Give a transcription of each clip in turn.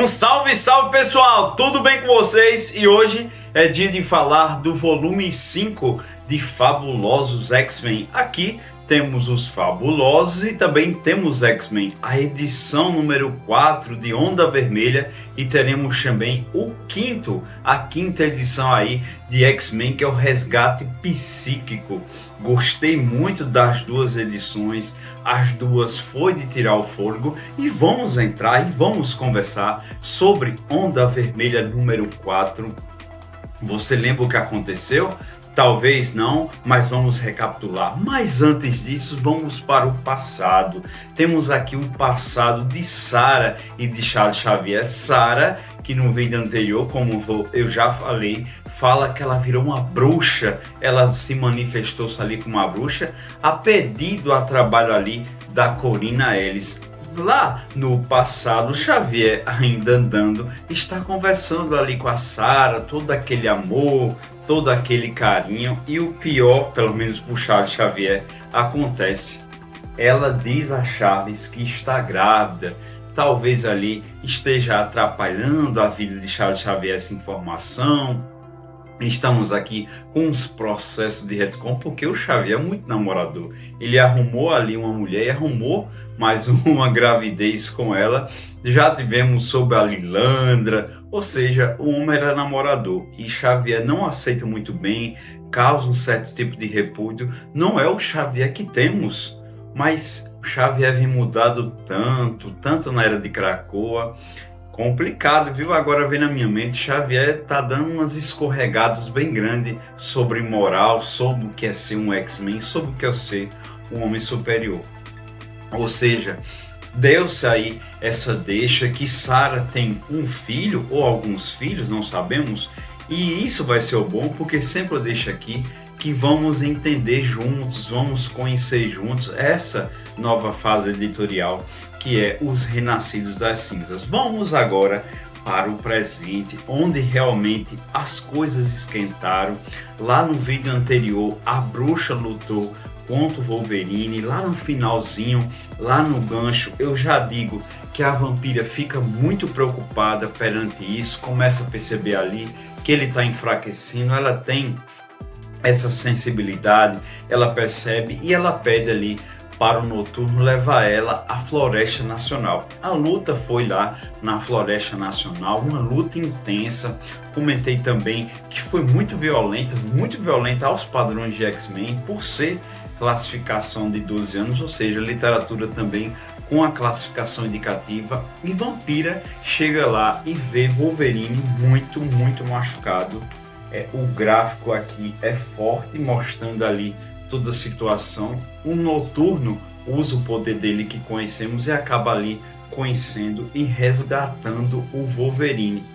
Um salve, salve pessoal, tudo bem com vocês? E hoje é dia de falar do volume 5 de Fabulosos X-Men. Aqui temos os Fabulosos e também temos X-Men, a edição número 4 de Onda Vermelha, e teremos também a quinta edição aí de X-Men, que é o Resgate Psíquico. Gostei muito das duas edições, as duas foi de tirar o fôlego, e vamos entrar e vamos conversar sobre Onda Vermelha número 4. Você lembra o que aconteceu? Talvez não, mas vamos recapitular. Mas antes disso, vamos para o passado. Temos aqui o passado de Sarah e de Charles Xavier. Sarah, que no vídeo anterior, como eu já falei, fala que ela virou uma bruxa. Ela se manifestou-se ali como uma bruxa, a pedido a trabalho ali da Corina Ellis. Lá no passado, Xavier, ainda andando, está conversando ali com a Sarah, todo aquele amor, todo aquele carinho, e o pior, pelo menos para o Charles Xavier, acontece. Ela diz a Charles que está grávida. Talvez ali esteja atrapalhando a vida de Charles Xavier essa informação. Estamos aqui com uns processos de retcon, porque o Xavier é muito namorador. Ele arrumou ali uma mulher e arrumou mais uma gravidez com ela. Já tivemos sobre a Lilandra, ou seja, o homem era namorador. E Xavier não aceita muito bem, causa um certo tipo de repúdio. Não é o Xavier que temos, mas o Xavier vem mudado tanto na Era de Krakoa. Complicado, viu? Agora vem na minha mente, Xavier tá dando umas escorregadas bem grandes sobre moral, sobre o que é ser um X-Men, sobre o que é ser um homem superior. Ou seja, deu-se aí essa deixa que Sarah tem um filho, ou alguns filhos, não sabemos, e isso vai ser o bom, porque sempre eu deixo aqui que vamos entender juntos, vamos conhecer juntos essa nova fase editorial, que é os Renascidos das Cinzas. Vamos agora para o presente, onde realmente as coisas esquentaram. Lá no vídeo anterior, a bruxa lutou contra o Wolverine. Lá no finalzinho, lá no gancho, eu já digo que a vampira fica muito preocupada perante isso, começa a perceber ali que ele está enfraquecendo, ela tem essa sensibilidade, ela percebe e ela pede ali para o Noturno levar ela à Floresta Nacional. A luta foi lá na Floresta Nacional, uma luta intensa. Comentei também que foi muito violenta aos padrões de X-Men, por ser classificação de 12 anos, ou seja, literatura também com a classificação indicativa. E Vampira chega lá e vê Wolverine muito machucado. O gráfico aqui é forte, mostrando ali toda a situação. O Noturno usa o poder dele que conhecemos e acaba ali conhecendo e resgatando o Wolverine.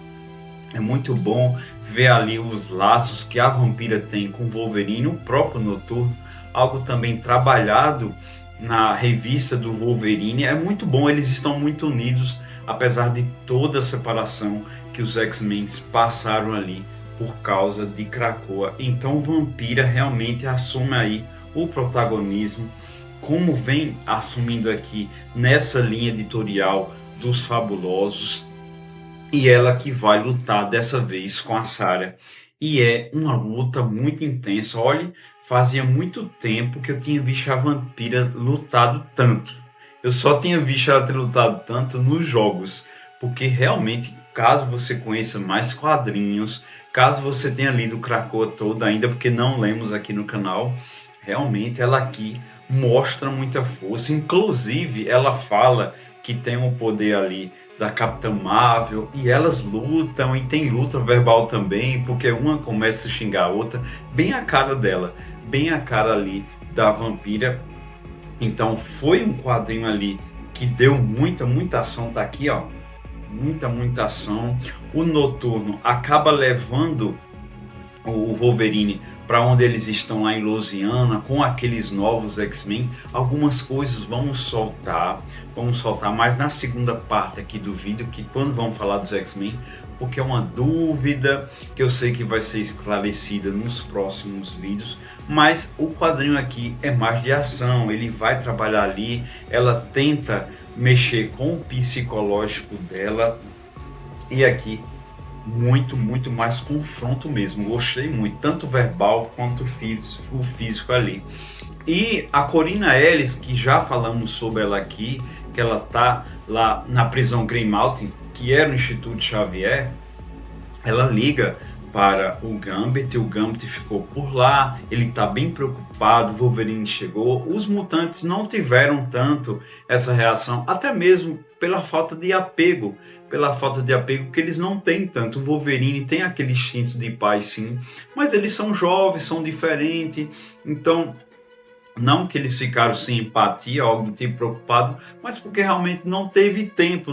É muito bom ver ali os laços que a vampira tem com o Wolverine, o próprio Noturno, algo também trabalhado na revista do Wolverine. É muito bom, eles estão muito unidos, apesar de toda a separação que os X-Men passaram ali por causa de Krakoa. Então Vampira realmente assume aí o protagonismo, como vem assumindo aqui nessa linha editorial dos Fabulosos, e ela que vai lutar dessa vez com a Sarah. E é uma luta muito intensa. Olha, fazia muito tempo que eu tinha visto a Vampira lutado tanto. Eu só tinha visto ela ter lutado tanto nos jogos, porque realmente, caso você conheça mais quadrinhos, caso você tenha lido Krakoa toda ainda, porque não lemos aqui no canal, realmente ela aqui mostra muita força. Inclusive, ela fala que tem o poder ali da Capitã Marvel, e elas lutam, e tem luta verbal também, porque uma começa a xingar a outra, bem a cara dela, bem a cara ali da Vampira. Então foi um quadrinho ali que deu muita ação, tá aqui ó, muita ação. O Noturno acaba levando o Wolverine para onde eles estão lá em Louisiana com aqueles novos X-Men. Algumas coisas vamos soltar mais na segunda parte aqui do vídeo, que quando vamos falar dos X-Men, porque é uma dúvida que eu sei que vai ser esclarecida nos próximos vídeos. Mas o quadrinho aqui é mais de ação, ele vai trabalhar ali, ela tenta mexer com o psicológico dela, E aqui, muito mais confronto mesmo. Gostei muito, tanto verbal quanto o físico ali. E a Corina Ellis, que já falamos sobre ela aqui, que ela tá lá na prisão Green Mountain, que é no Instituto Xavier, ela liga para o Gambit ficou por lá, ele está bem preocupado, o Wolverine chegou, os mutantes não tiveram tanto essa reação, até mesmo pela falta de apego, que eles não têm tanto. O Wolverine tem aquele instinto de pai sim, mas eles são jovens, são diferentes, então não que eles ficaram sem empatia, algo do tipo preocupado, mas porque realmente não teve tempo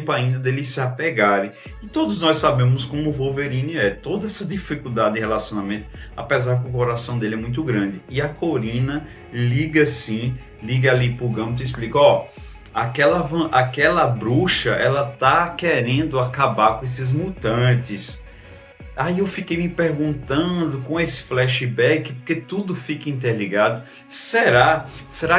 ainda deles se apegarem. E todos nós sabemos como o Wolverine é, toda essa dificuldade de relacionamento, apesar que o coração dele é muito grande. E a Corina liga ali pro Gambit e explica, aquela bruxa, ela tá querendo acabar com esses mutantes. Aí eu fiquei me perguntando com esse flashback, porque tudo fica interligado. Será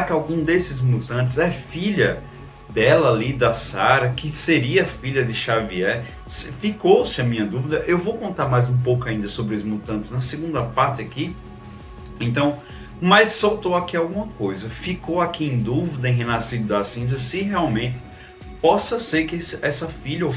que algum desses mutantes é filha dela ali, da Sarah, que seria filha de Xavier? Ficou-se a minha dúvida. Eu vou contar mais um pouco ainda sobre os mutantes na segunda parte aqui. Então, mas soltou aqui alguma coisa. Ficou aqui em dúvida em Renascido da Cinza se realmente possa ser que essa filha, ou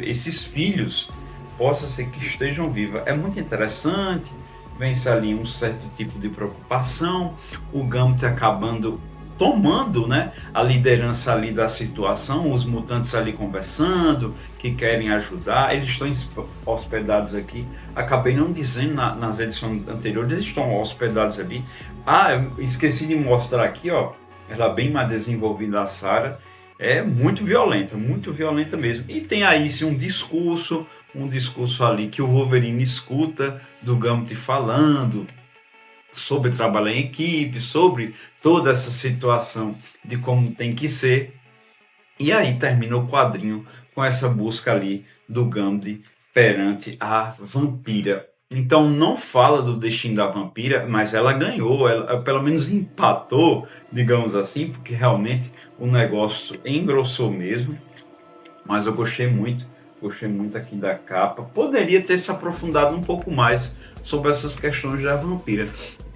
esses filhos, possa ser que estejam vivas. É muito interessante, vence ali um certo tipo de preocupação, o Gambit acabando tomando, né, a liderança ali da situação, os mutantes ali conversando, que querem ajudar, eles estão hospedados aqui, acabei não dizendo nas edições anteriores, eles estão hospedados ali. Eu esqueci de mostrar aqui, ela bem mais desenvolvida, a Sarah, é muito violenta mesmo. E tem aí sim um discurso ali que o Wolverine escuta do Gambit falando sobre trabalhar em equipe, sobre toda essa situação de como tem que ser. E aí termina o quadrinho com essa busca ali do Gambit perante a vampira. Então não fala do destino da vampira, mas ela ganhou, ela pelo menos empatou, digamos assim, porque realmente o negócio engrossou mesmo. Mas eu gostei muito aqui da capa. Poderia ter se aprofundado um pouco mais sobre essas questões da vampira.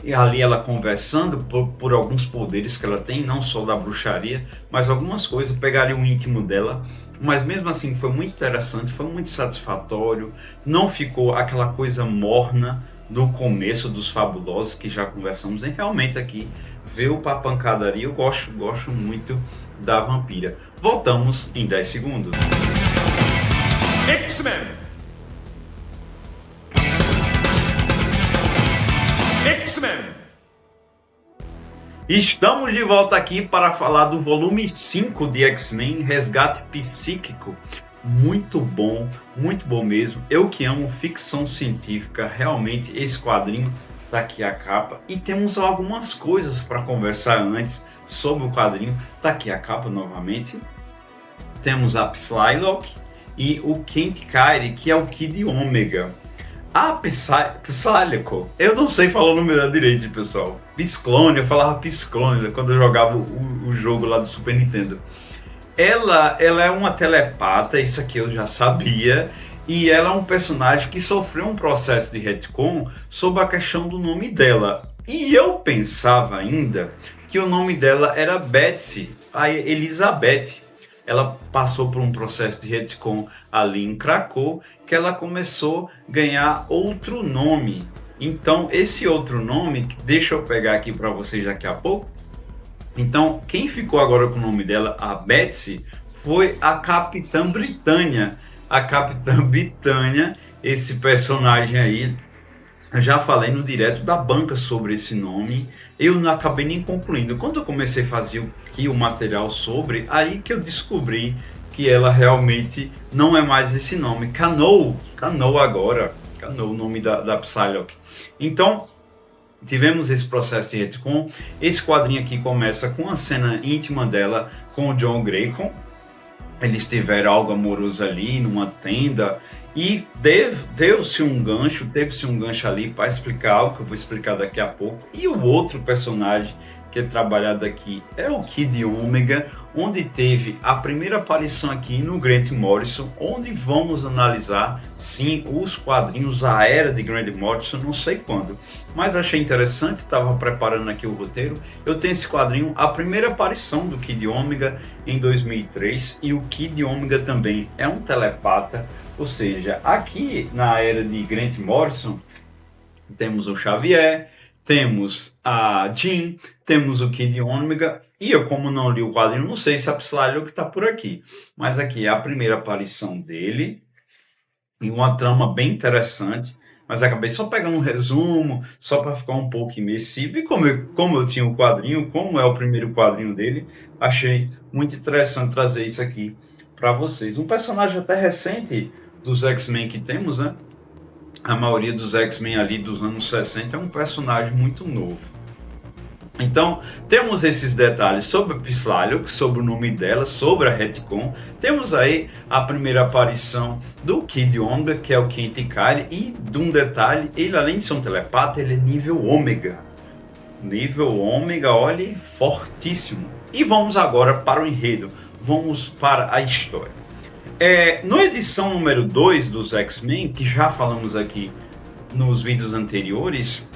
E ali ela conversando por alguns poderes que ela tem, não só da bruxaria, mas algumas coisas, pegaria o íntimo dela. Mas mesmo assim foi muito interessante, foi muito satisfatório, não ficou aquela coisa morna do começo dos Fabulosos, que já conversamos, e realmente aqui veio pra pancadaria. Eu gosto muito da vampira. Voltamos em 10 segundos. X-Men! X-Men! Estamos de volta aqui para falar do volume 5 de X-Men, Resgate Psíquico. Muito bom mesmo. Eu que amo ficção científica, realmente esse quadrinho, tá aqui a capa. E temos algumas coisas para conversar antes sobre o quadrinho. Tá aqui a capa novamente. Temos a Psylocke e o Kent Kyrie, que é o Kid Ômega. A Psylocke, eu não sei falar o nome dela direito, pessoal. Pisclone, eu falava Pisclone quando eu jogava o jogo lá do Super Nintendo. Ela é uma telepata, isso aqui eu já sabia, e ela é um personagem que sofreu um processo de retcon sobre a questão do nome dela. E eu pensava ainda que o nome dela era Betsy, a Elizabeth. Ela passou por um processo de retcon ali em Krakow, que ela começou a ganhar outro nome. Então, esse outro nome, deixa eu pegar aqui para vocês daqui a pouco. Então, quem ficou agora com o nome dela, a Betsy, foi a Capitã Britânia. A Capitã Britânia, esse personagem aí, eu já falei no direto da banca sobre esse nome, eu não acabei nem concluindo. Quando eu comecei a fazer aqui o material sobre, aí que eu descobri que ela realmente não é mais esse nome. Canoe agora, Canoe, o nome da Psylocke. Então, tivemos esse processo de retcon. Esse quadrinho aqui começa com a cena íntima dela com o John Grayson. Eles tiveram algo amoroso ali numa tenda e teve-se um gancho ali para explicar algo que eu vou explicar daqui a pouco. E o outro personagem que é trabalhado aqui é o Kid Omega, onde teve a primeira aparição aqui no Grant Morrison, onde vamos analisar sim os quadrinhos, a era de Grant Morrison, não sei quando, mas achei interessante, estava preparando aqui o roteiro. Eu tenho esse quadrinho, a primeira aparição do Kid Omega em 2003, e o Kid Omega também é um telepata, ou seja, aqui na era de Grant Morrison temos o Xavier, temos a Jean, temos o Kid Omega, e eu, como não li o quadrinho, não sei se a Psylocke está por aqui. Mas aqui é a primeira aparição dele, e uma trama bem interessante, mas acabei só pegando um resumo, só para ficar um pouco imersivo, e como eu tinha o quadrinho, como é o primeiro quadrinho dele, achei muito interessante trazer isso aqui para vocês. Um personagem até recente dos X-Men que temos, né? A maioria dos X-Men ali dos anos 60 é um personagem muito novo. Então, temos esses detalhes sobre a Psylocke, sobre o nome dela, sobre a retcon. Temos aí a primeira aparição do Kid Omega, que é o Kent Kyrie, e de um detalhe, ele além de ser um telepata, ele é nível Ômega. Nível Ômega, olha, fortíssimo. E vamos agora para o enredo, vamos para a história. Na edição número 2 dos X-Men, que já falamos aqui nos vídeos anteriores,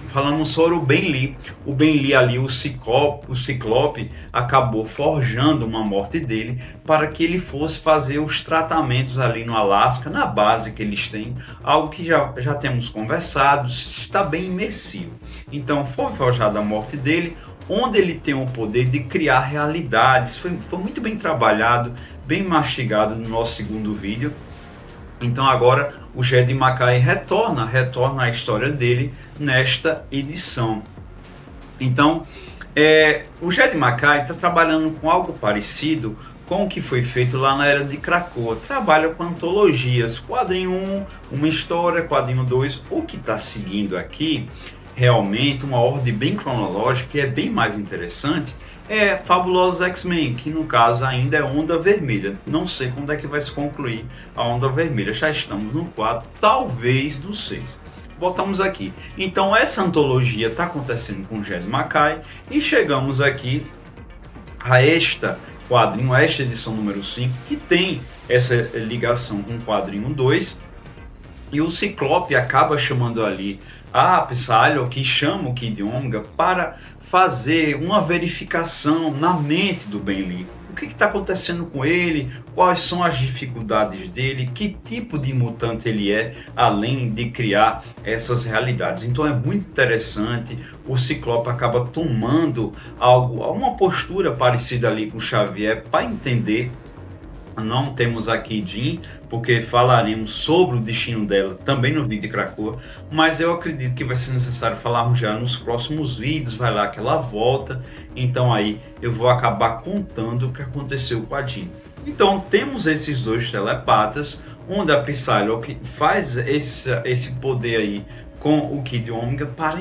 falamos sobre o Ben Lee. O Ben Lee ali, o Ciclope, acabou forjando uma morte dele para que ele fosse fazer os tratamentos ali no Alasca, na base que eles têm, algo que já temos conversado, está bem imersivo. Então foi forjada a morte dele, onde ele tem o poder de criar realidades. Foi muito bem trabalhado, bem mastigado no nosso segundo vídeo. Então agora o Jed Mackay retorna a história dele nesta edição. Então o Jed Mackay está trabalhando com algo parecido com o que foi feito lá na Era de Krakoa. Trabalha com antologias, quadrinho 1, uma história, quadrinho 2. O que está seguindo aqui realmente uma ordem bem cronológica, que é bem mais interessante, é Fabulosos X-Men, que no caso ainda é Onda Vermelha. Não sei quando é que vai se concluir a Onda Vermelha. Já estamos no 4, talvez no 6. Voltamos aqui. Então essa antologia está acontecendo com o Jed Mackay e chegamos aqui a esta quadrinho, a esta edição número 5, que tem essa ligação com o quadrinho 2, e o Ciclope acaba chamando ali a Psylocke, que chama o Kid Omega para fazer uma verificação na mente do Ben Lee. O que está acontecendo com ele? Quais são as dificuldades dele? Que tipo de mutante ele é, além de criar essas realidades? Então é muito interessante. O Ciclope acaba tomando uma postura parecida ali com o Xavier para entender. Não temos aqui Jean, porque falaremos sobre o destino dela também no vídeo de Krakoa, mas eu acredito que vai ser necessário falarmos já nos próximos vídeos. Vai lá que ela volta, então aí eu vou acabar contando o que aconteceu com a Jean. Então temos esses dois telepatas, onde a Psylocke faz esse poder aí com o Kid Omega para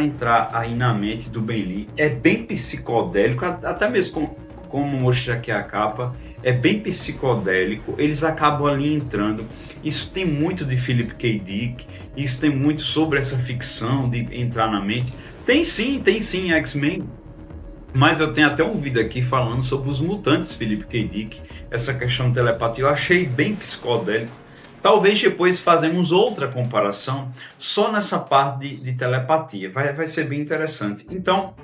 entrar aí na mente do Ben Lee. É bem psicodélico, até mesmo como mostra aqui a capa, é bem psicodélico, eles acabam ali entrando. Isso tem muito de Philip K. Dick, isso tem muito sobre essa ficção de entrar na mente. Tem sim X-Men, mas eu tenho até um vídeo aqui falando sobre os mutantes Philip K. Dick, essa questão de telepatia, eu achei bem psicodélico. Talvez depois fazemos outra comparação só nessa parte de telepatia, vai ser bem interessante. Então,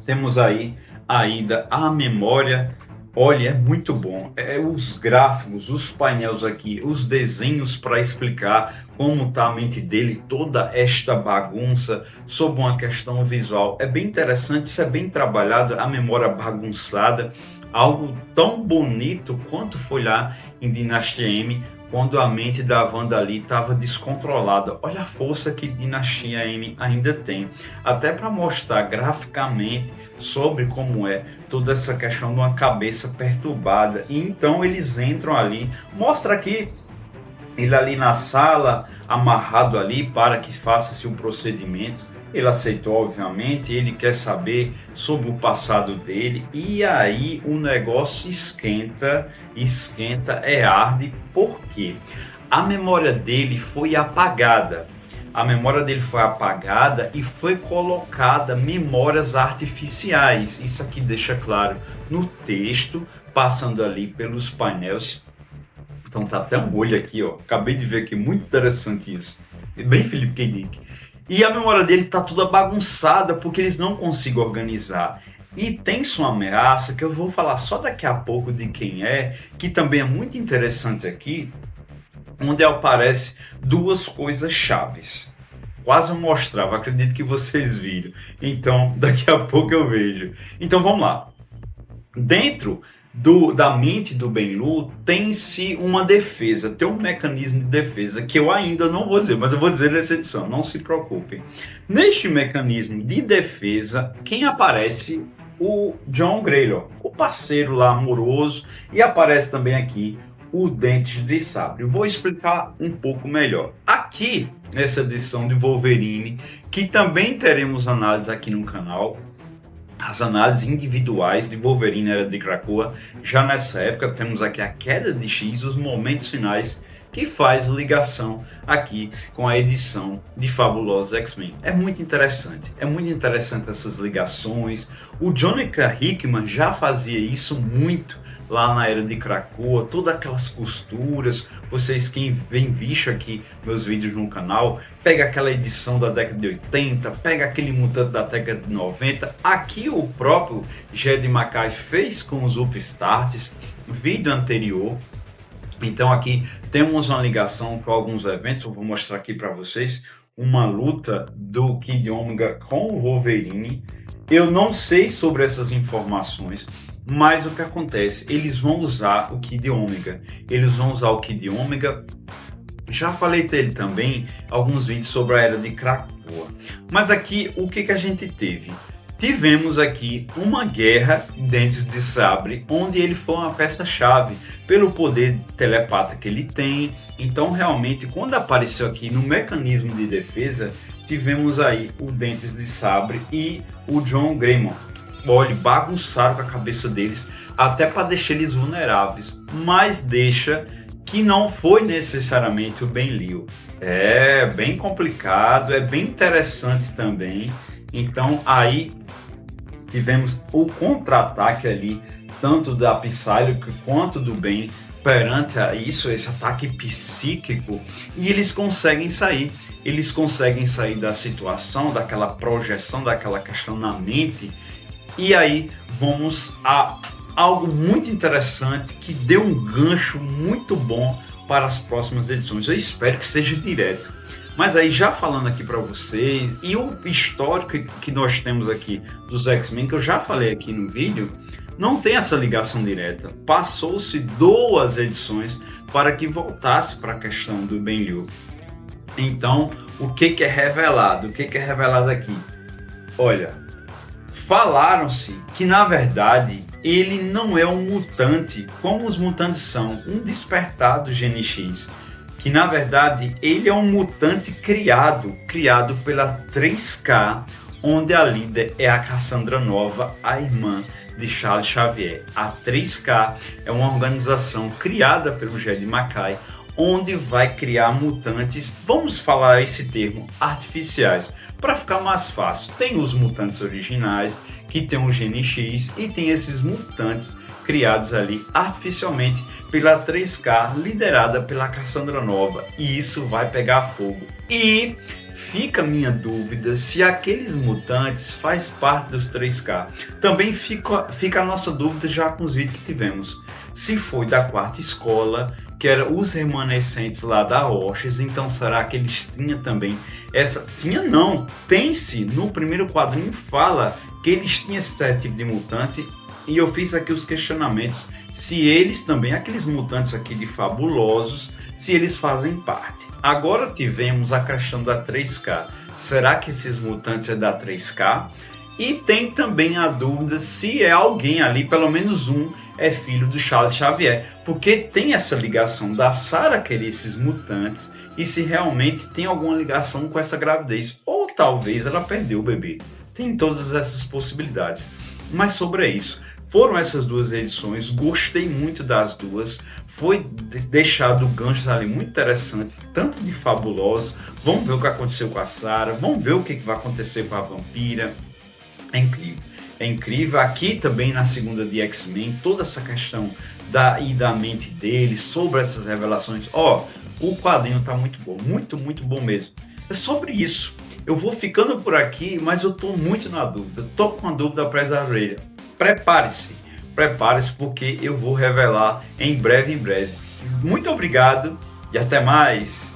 temos aí ainda a memória. Olha, é muito bom. Os gráficos, os painéis aqui, os desenhos para explicar como está a mente dele, toda esta bagunça sobre uma questão visual. É bem interessante, isso é bem trabalhado, a memória bagunçada, algo tão bonito quanto foi lá em Dinastia M, quando a mente da Wanda ali estava descontrolada. Olha a força que Dinastia M ainda tem, até para mostrar graficamente sobre como é toda essa questão de uma cabeça perturbada. E então eles entram ali, mostra aqui ele ali na sala, amarrado ali para que faça-se um procedimento. Ele aceitou, obviamente, ele quer saber sobre o passado dele, e aí o negócio esquenta, arde, porque a memória dele foi apagada. A memória dele foi apagada e foi colocada memórias artificiais. Isso aqui deixa claro no texto, passando ali pelos painéis. Então tá até um olho aqui, ó. Acabei de ver aqui, muito interessante isso. Bem Philip K. Dick. E a memória dele tá toda bagunçada porque eles não conseguem organizar. E tem sua ameaça, que eu vou falar só daqui a pouco de quem é, que também é muito interessante aqui, onde aparece duas coisas chaves. Quase eu mostrava, acredito que vocês viram. Então, daqui a pouco eu vejo. Então, vamos lá. Dentro da mente do Ben-Lu tem-se uma defesa, tem um mecanismo de defesa que eu ainda não vou dizer, mas eu vou dizer nessa edição, não se preocupem. Neste mecanismo de defesa, quem aparece? O John Graylor, o parceiro lá amoroso, e aparece também aqui o Dentes de Sabre. Eu vou explicar um pouco melhor. Aqui, nessa edição de Wolverine, que também teremos análise aqui no canal, as análises individuais de Wolverine Era de Krakoa. Já nessa época temos aqui a queda de X, os momentos finais, que faz ligação aqui com a edição de Fabulosos X-Men. É muito interessante essas ligações. O Jonathan Hickman já fazia isso muito lá na Era de Krakoa, todas aquelas costuras. Vocês quem vem visto aqui meus vídeos no canal, pega aquela edição da década de 80, pega aquele mutante da década de 90. Aqui o próprio Jed Mackay fez com os Upstarts, vídeo anterior. Então aqui temos uma ligação com alguns eventos, eu vou mostrar aqui para vocês uma luta do Kid Omega com o Wolverine. Eu não sei sobre essas informações, mas o que acontece? Eles vão usar o Kid Omega. Já falei dele também alguns vídeos sobre a Era de Krakoa. Mas aqui o que a gente teve? Tivemos aqui uma guerra Dentes de Sabre, onde ele foi uma peça-chave pelo poder telepata que ele tem. Então realmente quando apareceu aqui no mecanismo de defesa, tivemos aí o Dentes de Sabre e o John Graymon. Olha, bagunçaram com a cabeça deles, até para deixar eles vulneráveis, mas deixa que não foi necessariamente o Ben-Liu. É bem complicado, é bem interessante também. Então aí tivemos o contra-ataque ali, tanto da Psylocke quanto do Ben, perante a isso, esse ataque psíquico, e eles conseguem sair. Eles conseguem sair da situação, daquela projeção, daquela questão na mente. E aí vamos a algo muito interessante que deu um gancho muito bom para as próximas edições. Eu espero que seja direto. Mas aí já falando aqui para vocês, e o histórico que nós temos aqui dos X-Men, que eu já falei aqui no vídeo, não tem essa ligação direta. Passou-se 2 edições para que voltasse para a questão do Ben-Liu. Então, o que é revelado? O que é revelado aqui? Olha, falaram-se que na verdade ele não é um mutante como os mutantes são, um despertado GNX, que na verdade ele é um mutante criado pela 3K, onde a líder é a Cassandra Nova, a irmã de Charles Xavier. A 3K é uma organização criada pelo Jed Mackay, onde vai criar mutantes, vamos falar esse termo, artificiais, para ficar mais fácil. Tem os mutantes originais, que tem o GNX, e tem esses mutantes criados ali artificialmente pela 3K, liderada pela Cassandra Nova, e isso vai pegar fogo. E fica a minha dúvida se aqueles mutantes faz parte dos 3K. Também fica a nossa dúvida já com os vídeos que tivemos, se foi da 4ª escola, que era os remanescentes lá da Orchis. Então será que eles tinham também essa... Tinha não, tem-se, no primeiro quadrinho fala que eles tinham esse tipo de mutante, e eu fiz aqui os questionamentos, se eles também, aqueles mutantes aqui de Fabulosos, se eles fazem parte. Agora tivemos a questão da 3K, será que esses mutantes é da 3K? E tem também a dúvida se é alguém ali, pelo menos um, é filho do Charles Xavier, porque tem essa ligação da Sarah querer esses mutantes, e se realmente tem alguma ligação com essa gravidez, ou talvez ela perdeu o bebê. Tem todas essas possibilidades. Mas sobre isso, Foram essas duas edições, gostei muito das duas, foi deixado o gancho ali muito interessante, tanto de Fabulosos, vamos ver o que aconteceu com a Sarah, vamos ver o que vai acontecer com a Vampira, é incrível. É incrível, aqui também na segunda de X-Men, toda essa questão da mente dele, sobre essas revelações, o quadrinho tá muito bom, muito bom mesmo. É sobre isso, eu vou ficando por aqui, mas eu tô muito na dúvida, tô com a dúvida presa à orelha. Prepare-se porque eu vou revelar em breve. Muito obrigado e até mais!